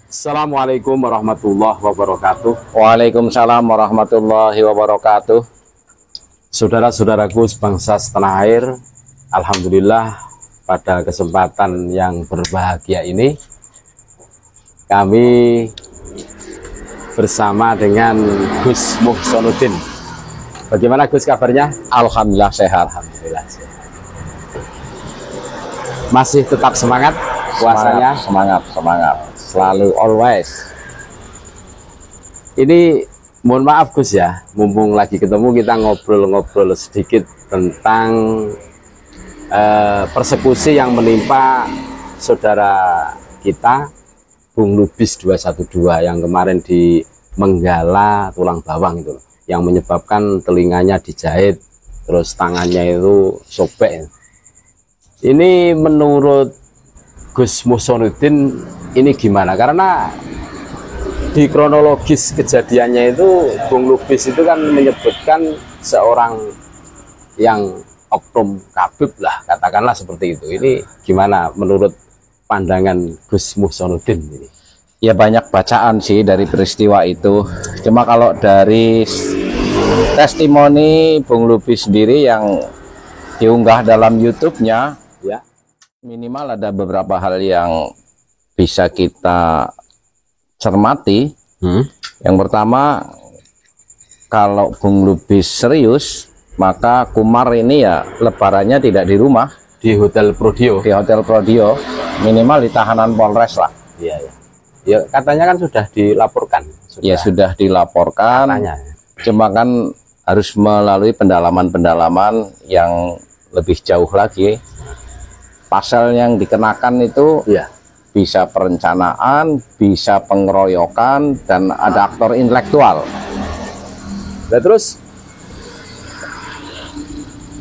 Assalamualaikum warahmatullahi wabarakatuh. Waalaikumsalam warahmatullahi wabarakatuh. Saudara-saudaraku sebangsa setanah air, alhamdulillah pada kesempatan yang berbahagia ini kami bersama dengan Gus Muhsonuddin. Bagaimana Gus kabarnya? Alhamdulillah sehat. Alhamdulillah sehat. Masih tetap semangat puasanya? Semangat. Selalu always. Ini mohon maaf Gus ya, mumpung lagi ketemu kita ngobrol-ngobrol sedikit tentang persekusi yang menimpa saudara kita Bung Lubis 212 yang kemarin di Menggala Tulang Bawang itu, yang menyebabkan telinganya dijahit, terus tangannya itu sobek. Ini menurut Gus Muhsonuddin ini gimana? Karena di kronologis kejadiannya itu Bung Lubis itu kan menyebutkan seorang yang oknum kabib lah, katakanlah seperti itu. Ini gimana menurut pandangan Gus Muhsonuddin ini? Ya banyak bacaan sih dari peristiwa itu. Cuma kalau dari testimoni Bung Lubis sendiri yang diunggah dalam YouTube-nya, Ya, minimal ada beberapa hal yang bisa kita cermati. Yang pertama, kalau Bung Lubis serius, maka Kumar ini ya lebarannya tidak di rumah, di Hotel Prodio. di Hotel Prodio, minimal di tahanan Polres lah. Iya, ya. Ya, katanya kan sudah dilaporkan. Ya sudah dilaporkan. Katanya. Cuma kan harus melalui pendalaman-pendalaman yang lebih jauh lagi. Pasal yang dikenakan itu Iya. bisa perencanaan, bisa pengeroyokan, dan ada aktor intelektual. Nah terus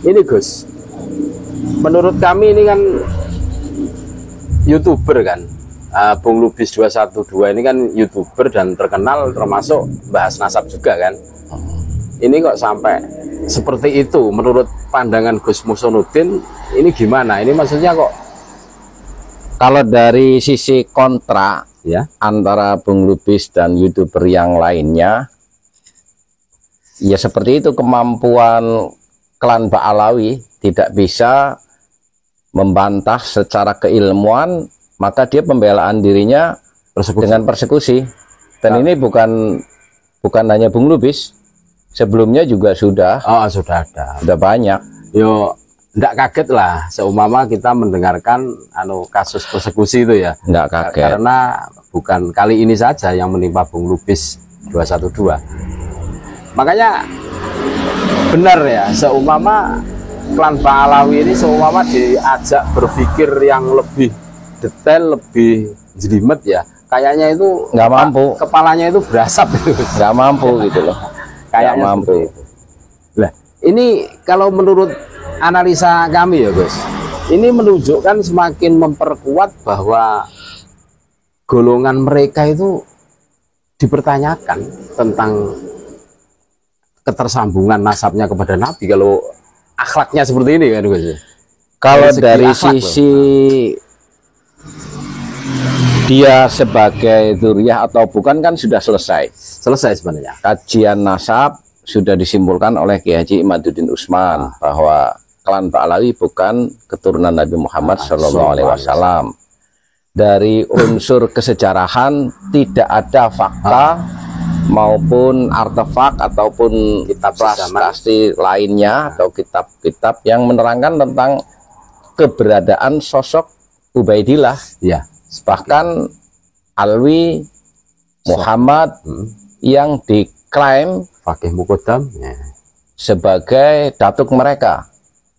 ini Gus, menurut kami ini kan YouTuber kan, Bung Lubis 212 ini kan YouTuber dan terkenal, termasuk bahas nasab juga kan. Ini kok sampai seperti itu menurut pandangan Gus Muhsonuddin, ini gimana? Ini maksudnya kok? Kalau dari sisi kontra Ya, antara Bung Lubis dan YouTuber yang lainnya, ya seperti itu, kemampuan klan Ba'alawi tidak bisa membantah secara keilmuan, maka dia pembelaan dirinya dengan persekusi. Dan ini bukan hanya Bung Lubis, sebelumnya juga sudah sudah ada. sudah banyak. Yo, enggak kaget lah seumpama kita mendengarkan kasus persekusi itu ya. Enggak kaget. Karena bukan kali ini saja yang menimpa Bung Lubis 212. Makanya benar ya, seumpama klan Ba'alawi ini seumpama diajak berpikir yang lebih detail, lebih jelimet ya, kayaknya itu nggak mampu. Kepalanya itu berasap itu. Nggak mampu gitu loh. Kayaknya Nggak mampu. itu. Lah, ini kalau menurut analisa kami ya Gus, ini menunjukkan semakin memperkuat bahwa golongan mereka itu dipertanyakan tentang ketersambungan nasabnya kepada Nabi kalau akhlaknya seperti ini kan Gus. Kalau dari akhlak sisi dia sebagai dzurriyyah atau bukan kan sudah selesai. Selesai sebenarnya. Kajian nasab sudah disimpulkan oleh Kiai Haji Imaduddin Utsman bahwa klan Ba'alawi bukan keturunan Nabi Muhammad SAW. Dari unsur kesejarahan tidak ada fakta maupun artefak ataupun kitab prasasti lainnya atau kitab-kitab yang menerangkan tentang keberadaan sosok Ubaidillah. Ya. Bahkan Alwi Muhammad yang diklaim Fakih Muqaddam sebagai datuk mereka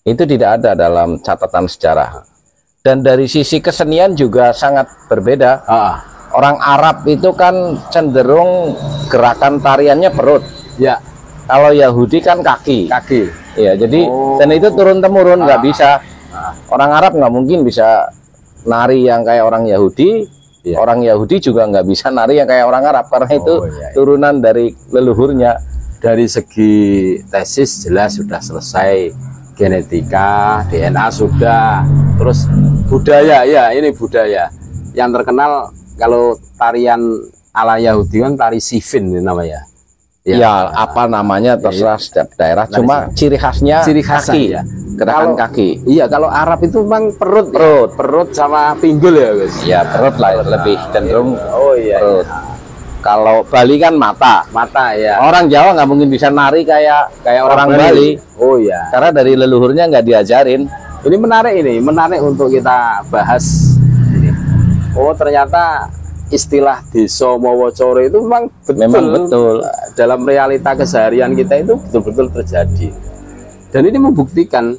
itu tidak ada dalam catatan sejarah. Dan dari sisi kesenian juga sangat berbeda. Orang Arab itu kan cenderung gerakan tariannya perut. Ya. Kalau Yahudi kan kaki. Ya, jadi dan itu turun temurun, nggak bisa. Orang Arab nggak mungkin bisa nari yang kayak orang Yahudi. Orang Yahudi juga nggak bisa nari yang kayak orang Arab karena itu turunan dari leluhurnya. Dari segi tesis jelas sudah selesai, genetika, DNA sudah, terus budaya ya, ini budaya yang terkenal kalau tarian ala Yahudi kan tari sifin namanya. Ya, apa namanya terserah setiap daerah. Cuma ciri khasnya kaki, ya. gerakan kaki. Iya, kalau Arab itu memang perut sama pinggul ya, guys. Ya, perut lah lebih cenderung. Oh iya. Perut. Kalau Bali kan mata. Ya. Orang Jawa nggak mungkin bisa nari kayak orang Bali. Oh iya. Karena dari leluhurnya nggak diajarin. Ini menarik untuk kita bahas ini. Oh, ternyata istilah desa Mawacara itu memang betul dalam realita keseharian kita itu betul-betul terjadi, dan ini membuktikan,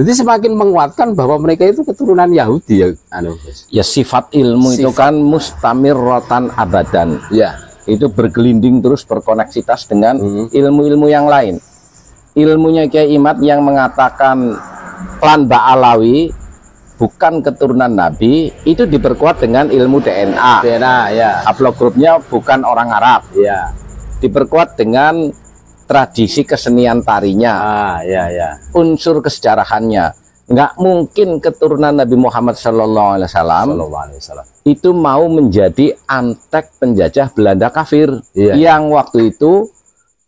jadi semakin menguatkan bahwa mereka itu keturunan Yahudi ya, ya sifat ilmu itu kan mustamirrotan abadan, ya itu bergelinding terus berkoneksitas dengan ilmu-ilmu yang lain. Ilmunya Kiai Imad yang mengatakan klan Ba'alawi bukan keturunan Nabi itu diperkuat dengan ilmu DNA ya. Haplogrupnya bukan orang Arab ya, diperkuat dengan tradisi kesenian tarinya ya. Unsur kesejarahannya. Nggak mungkin keturunan Nabi Muhammad SAW itu mau menjadi antek penjajah Belanda kafir yang waktu itu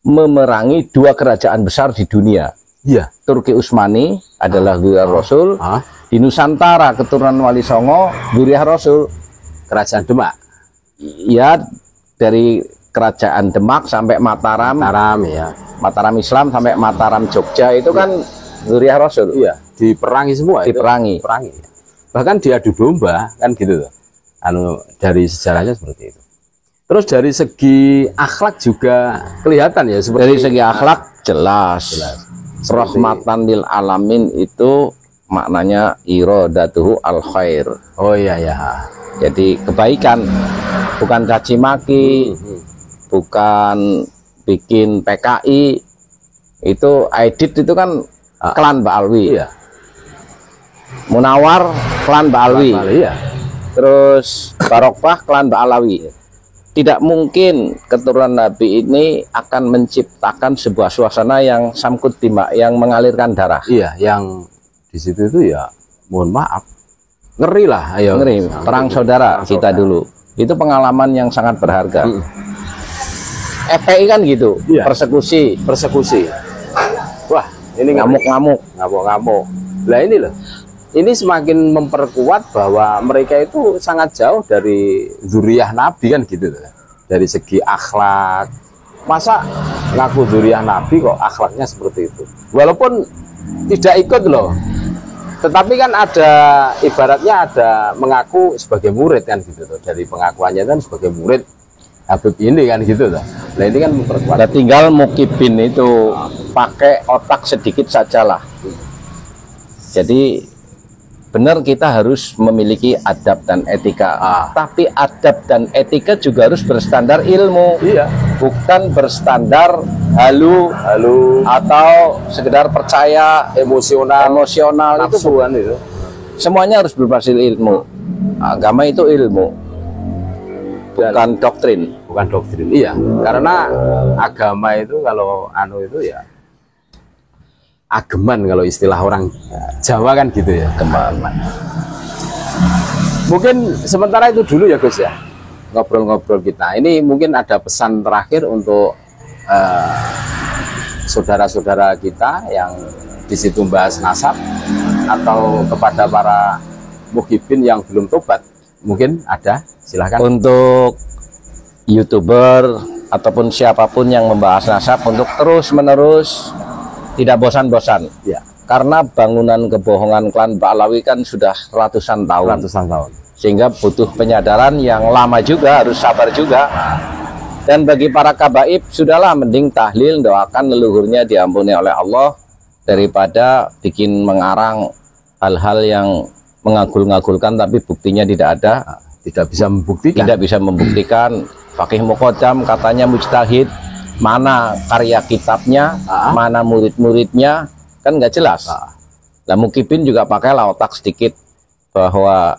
memerangi 2 kerajaan besar di dunia. Turki Utsmani adalah Zuriyah Rasul. Di Nusantara keturunan Wali Songo Zuriyah Rasul. Kerajaan Demak. Ya, dari kerajaan Demak sampai Mataram ya. Mataram Islam sampai Mataram Jogja itu kan Zuriyah Rasul. Iya, diperangi semua. Diperangi. Bahkan diadu domba kan gitu tuh. Dari sejarahnya seperti itu. Terus dari segi akhlak juga kelihatan ya seperti. Dari segi akhlak jelas. Rahmatan lil alamin itu maknanya iradatuhu al khair. Oh iya. Jadi kebaikan, bukan caci maki, bukan bikin PKI. Itu Aidit itu kan klan Ba'alwi. Iya. Munawar klan Ba'alwi. Terus Barokah klan Ba'alawi. Tidak mungkin keturunan Nabi ini akan menciptakan sebuah suasana yang samkut dima, yang mengalirkan darah. Iya, yang di situ itu ya mohon maaf ngeri lah, ngeri. Perang saudara kita dulu itu pengalaman yang sangat berharga. FPI kan gitu, persekusi. Wah, ini ngamuk. Lah ini loh, ini semakin memperkuat bahwa mereka itu sangat jauh dari zuriyah Nabi kan gitu, dari segi akhlak. Masa ngaku zuriyah Nabi kok akhlaknya seperti itu, walaupun tidak ikut loh. Tetapi kan ada ibaratnya ada mengaku sebagai murid kan gitu tuh. Dari pengakuannya kan sebagai murid Habib ini kan gitu tuh. Nah ini kan memperkuat. Nah, tinggal mukibin itu pakai otak sedikit sajalah. Jadi benar kita harus memiliki adab dan etika. Tapi adab dan etika juga harus berstandar ilmu. Iya. Bukan berstandar halu atau sekedar percaya emosional itu. Semuanya harus berbasis ilmu. Agama itu ilmu, bukan doktrin. Iya, karena agama itu kalau itu ya ageman, kalau istilah orang Jawa kan gitu ya, ageman. Mungkin sementara itu dulu ya Gus ya, ngobrol-ngobrol kita. Ini mungkin ada pesan terakhir untuk saudara-saudara kita yang di situ bahas nasab, atau kepada para muhibin yang belum tobat, mungkin ada, silahkan. Untuk YouTuber ataupun siapapun yang membahas nasab untuk terus-menerus tidak bosan-bosan. Ya. Karena bangunan kebohongan klan Ba'alawi kan sudah ratusan tahun. Sehingga butuh penyadaran yang lama juga, harus sabar juga. Dan bagi para kabaib, sudahlah mending tahlil, doakan leluhurnya diampuni oleh Allah, daripada bikin mengarang hal-hal yang mengagul-ngagulkan tapi buktinya tidak ada. Tidak bisa membuktikan. Fakih Muqaddam katanya mujtahid, mana karya kitabnya, mana murid-muridnya, kan nggak jelas. Nah, mukibin juga pakailah otak sedikit, bahwa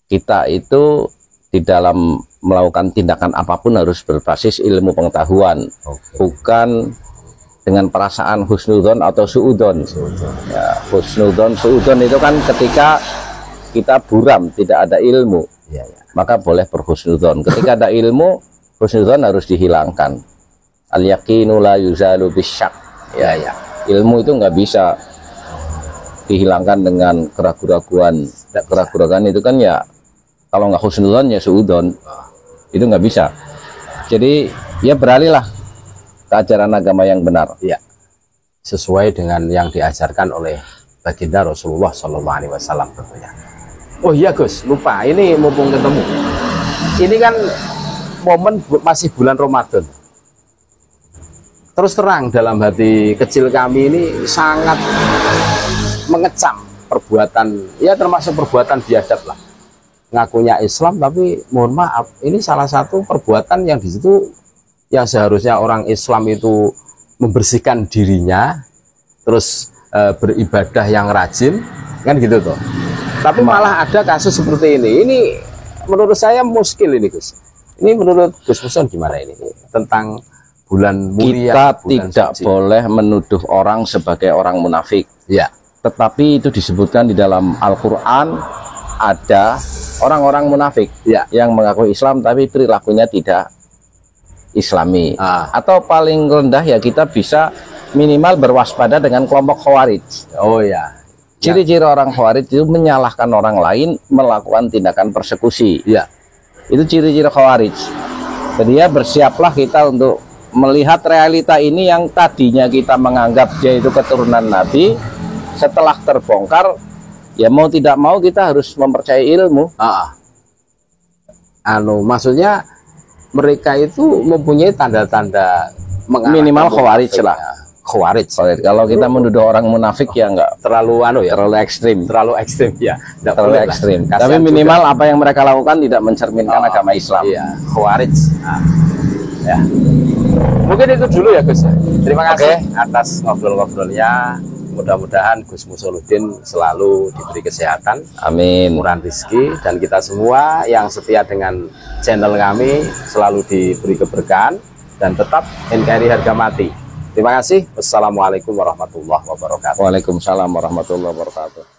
kita itu di dalam melakukan tindakan apapun harus berbasis ilmu pengetahuan, bukan dengan perasaan husnudon atau suudon. Ya, husnudon, suudon itu kan ketika kita buram, tidak ada ilmu. maka boleh berhusnudzon. Ketika ada ilmu, husnudzon harus dihilangkan. Al yaqinu la yuzalu bisyak. Ya, ya. Ilmu itu nggak bisa dihilangkan dengan keraguan-keraguan. Keraguan itu kan ya, kalau nggak husnudzon ya suudzon. Itu nggak bisa. Jadi ya beralihlah ke ajaran agama yang benar. Ya, sesuai dengan yang diajarkan oleh baginda Rasulullah SAW tentunya. Oh iya Gus, lupa, ini mumpung ketemu. Ini kan momen masih bulan Ramadan. Terus terang dalam hati kecil kami ini sangat mengecam perbuatan, ya termasuk perbuatan biadab lah. Ngakunya Islam tapi mohon maaf, ini salah satu perbuatan yang di situ yang seharusnya orang Islam itu membersihkan dirinya, terus beribadah yang rajin, kan gitu tuh. Tapi malah ada kasus seperti ini. Ini menurut saya muskil ini Gus. Ini menurut Gus Muson gimana ini tentang bulan mulia? Kita tidak boleh menuduh orang sebagai orang munafik. Ya. Tetapi itu disebutkan di dalam Al-Quran, ada orang-orang munafik ya, yang mengaku Islam tapi perilakunya tidak Islami. Atau paling rendah ya kita bisa minimal berwaspada dengan kelompok Khawarij. Oh ya. Ciri-ciri orang Khawarij itu menyalahkan orang lain, melakukan tindakan persekusi. Ya. Itu ciri-ciri Khawarij. Jadi ya bersiaplah kita untuk melihat realita ini yang tadinya kita menganggap dia itu keturunan Nabi, setelah terbongkar, ya mau tidak mau kita harus mempercayai ilmu. Maksudnya mereka itu mempunyai tanda-tanda minimal Khawarij lah. Khawarij. Kalau kita menuduh orang munafik ya enggak terlalu terlalu ekstrim. Terlalu ekstrim ya. Terlalu ekstrim. Tapi minimal juga apa yang mereka lakukan tidak mencerminkan agama Islam. Iya, Khawarij. Ya. Mungkin itu dulu ya Gus. Terima kasih atas ngobrol-ngobrolnya. Mudah-mudahan Gus Musoluddin selalu diberi kesehatan, amin, murah rezeki, dan kita semua yang setia dengan channel kami selalu diberi keberkahan dan tetap NKRI harga mati. Terima kasih. Wassalamualaikum warahmatullahi wabarakatuh. Waalaikumsalam warahmatullahi wabarakatuh.